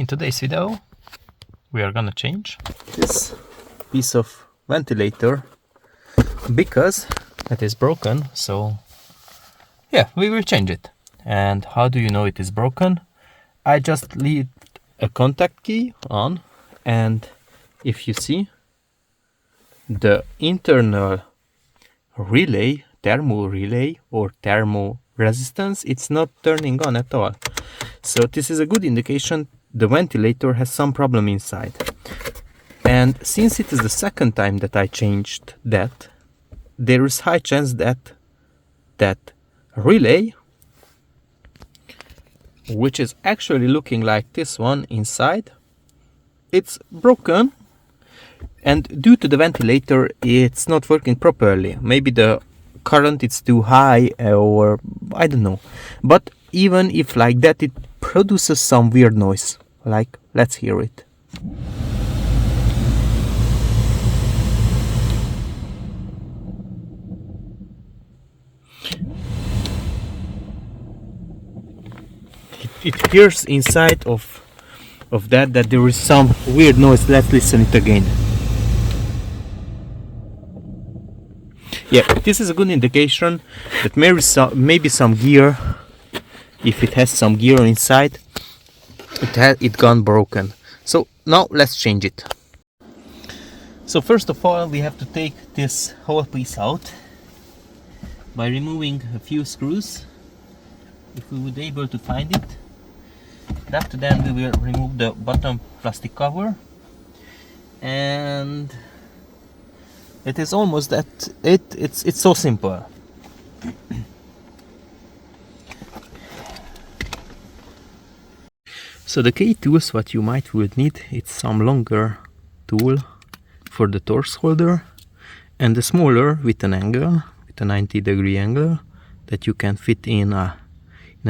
In today's video we are gonna change this piece of ventilator because it is broken, so yeah, we will change it. And how do you know it is broken? I just leave a contact key on, and if you see the internal relay, thermo relay or thermo resistance, it's not turning on at all. So this is a good indication the ventilator has some problem inside. And since it is the second time that I changed that, there is high chance that that relay, which is actually looking like this one inside, it's broken, and due to the ventilator it's not working properly. Maybe the current is too high, or I don't know. But even if like that, it produces some weird noise. Like, let's hear it. It hears inside of that there is some weird noise. Let's listen it again. Yeah, this is a good indication that maybe some gear, if it has some gear inside, it gone broken. So now let's change it. So first of all, we have to take this whole piece out by removing a few screws, if we would be able to find it. And after that we will remove the bottom plastic cover, and it is almost that it's so simple. So the key tools what you might would need, it's some longer tool for the torque holder and a smaller with an angle, with a 90-degree angle, that you can fit in a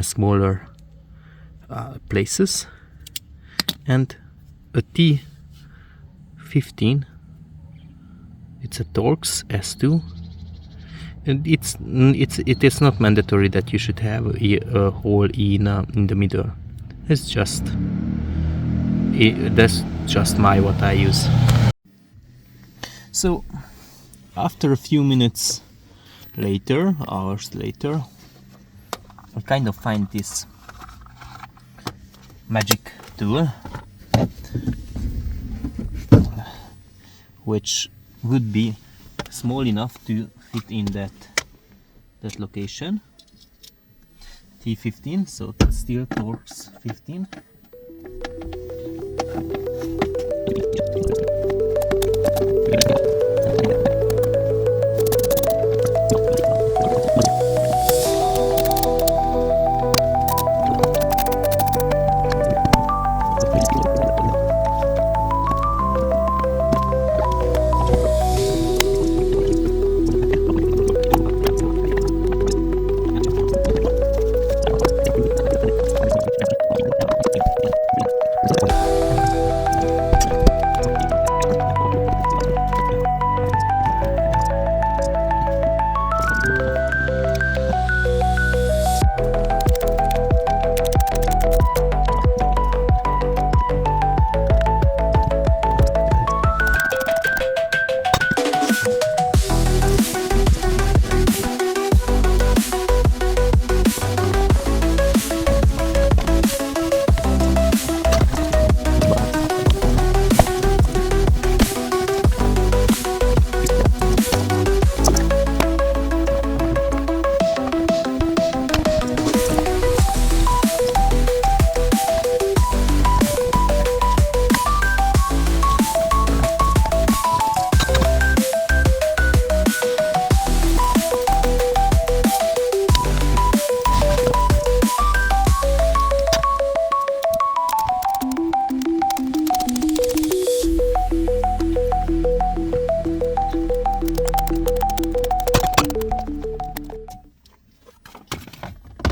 smaller places, and a T15. It's a Torx S2, and it is not mandatory that you should have a hole in the middle. It's just that's just what I use. So after a few minutes later, hours later, I kind of find this magic tool, which would be small enough to fit in that location. T15, so steel Torx 15.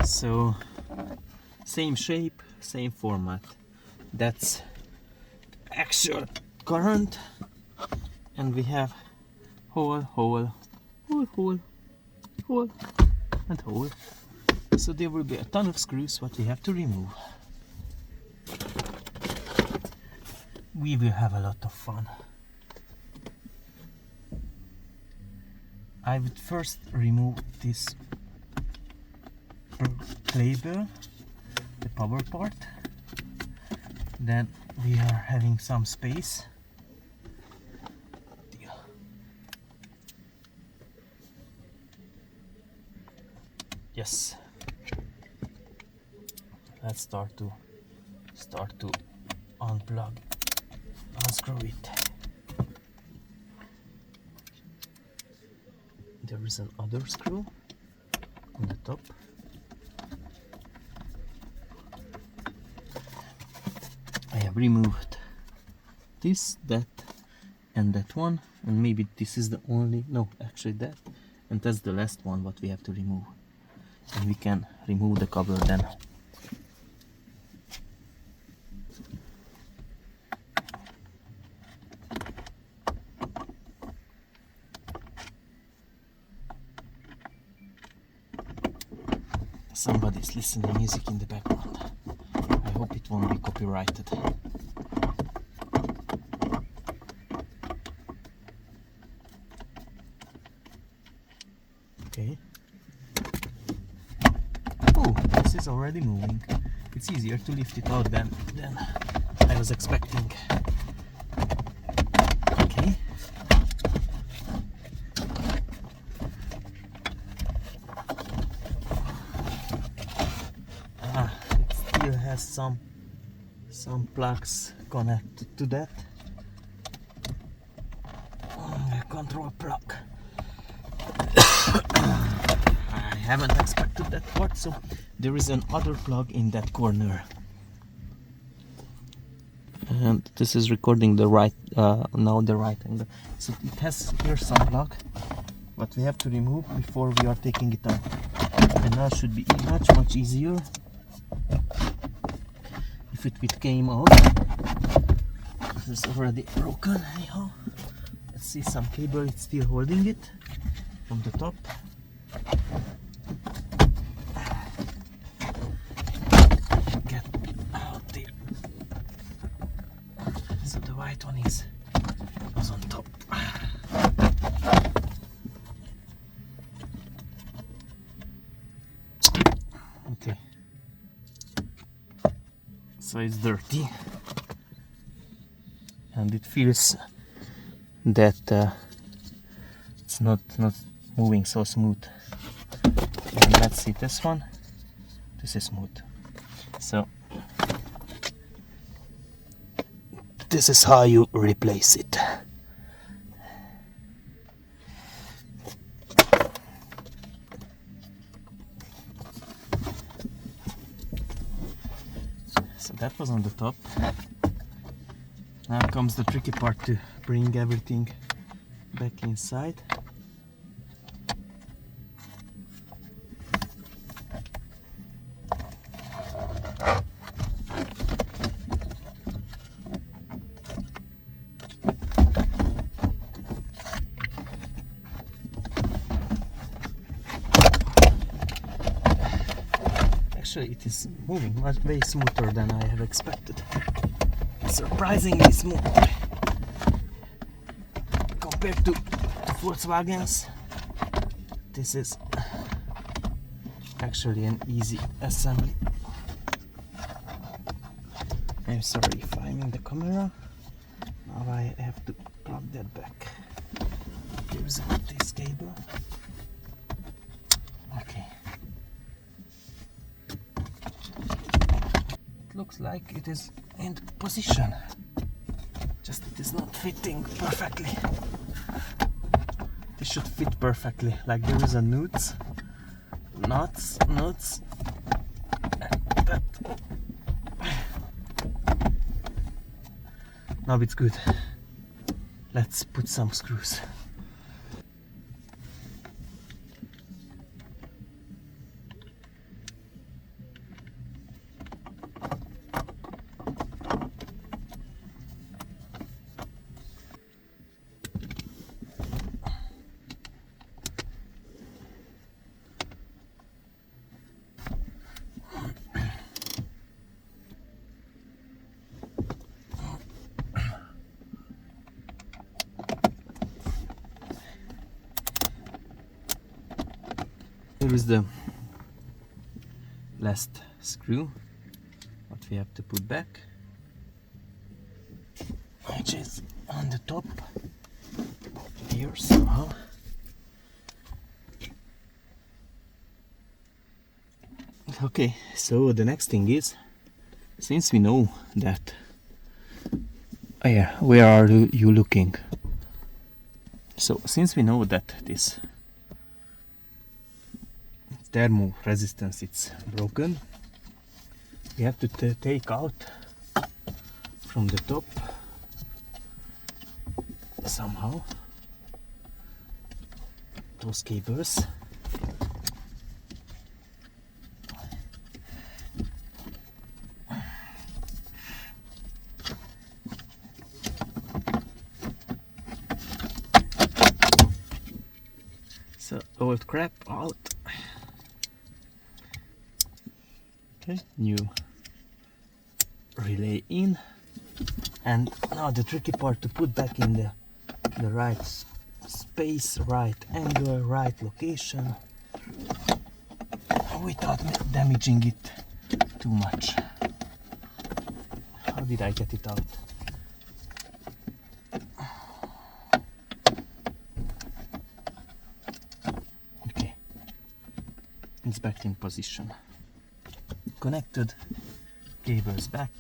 So same shape, same format. That's actual current, and we have hole, hole, hole, hole, hole, and hole. So there will be a ton of screws what we have to remove. we will have a lot of fun. I would first remove this cable, the power part. Then we are having some space. Yes. Let's start to unplug, unscrew it. There is another screw on the top. I have removed this, that, and that one, and maybe this is the only, no, actually that, and that's the last one what we have to remove. And we can remove the cover then. Somebody's listening to music in the background. I hope it won't be copyrighted. Okay. Oh, this is already moving. It's easier to lift it out than I was expecting. Okay. It still has some plugs connected to that. A control plug. I haven't expected that part, so there is another plug in that corner. And this is recording the right, now the right angle. So it has here some plug, but we have to remove before we are taking it out. And now should be much easier if it came out. This is already broken anyhow. Let's see some cable, it's still holding it from the top. Get out there. So the white one was on top. Okay. So it's dirty. And it feels that it's not moving so smooth. And let's see this one. This is smooth. So this is how you replace it. So that was on the top. Now comes the tricky part, to bring everything back inside. Actually, it is moving way smoother than I have expected. Surprisingly smooth compared to Volkswagen's. This is actually an easy assembly. I'm sorry if I'm in the camera. Now I have to plug that back. Here's this cable. Okay. It looks like it is in position, just it is not fitting perfectly. This should fit perfectly, like there is a nuts, but now it's good. Let's put some screws. Here is the last screw what we have to put back, which is on the top here somehow. Okay, so the next thing is, since we know that, oh yeah, where are you looking? So since we know that this thermal resistance it's broken, we have to take out from the top somehow those cables. So old crap out. Okay, new relay in, and now the tricky part to put back in the right space, right angle, right location without damaging it too much. How did I get it out? Okay, it's back in position. Connected, cables back.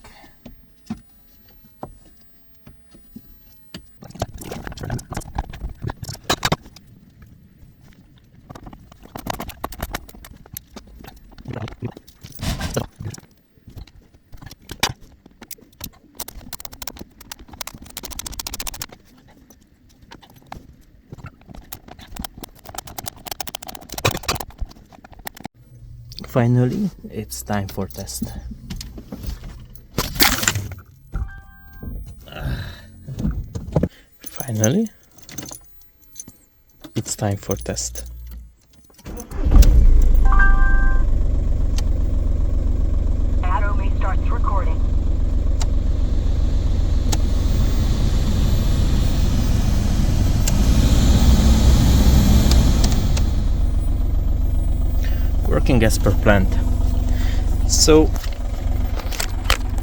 Finally, it's time for test. Finally, it's time for test. Atomate starts recording. Working as per planned. So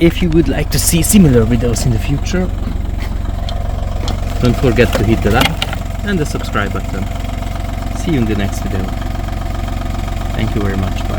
if you would like to see similar videos in the future, don't forget to hit the like and the subscribe button. See you in the next video. Thank you very much. Bye.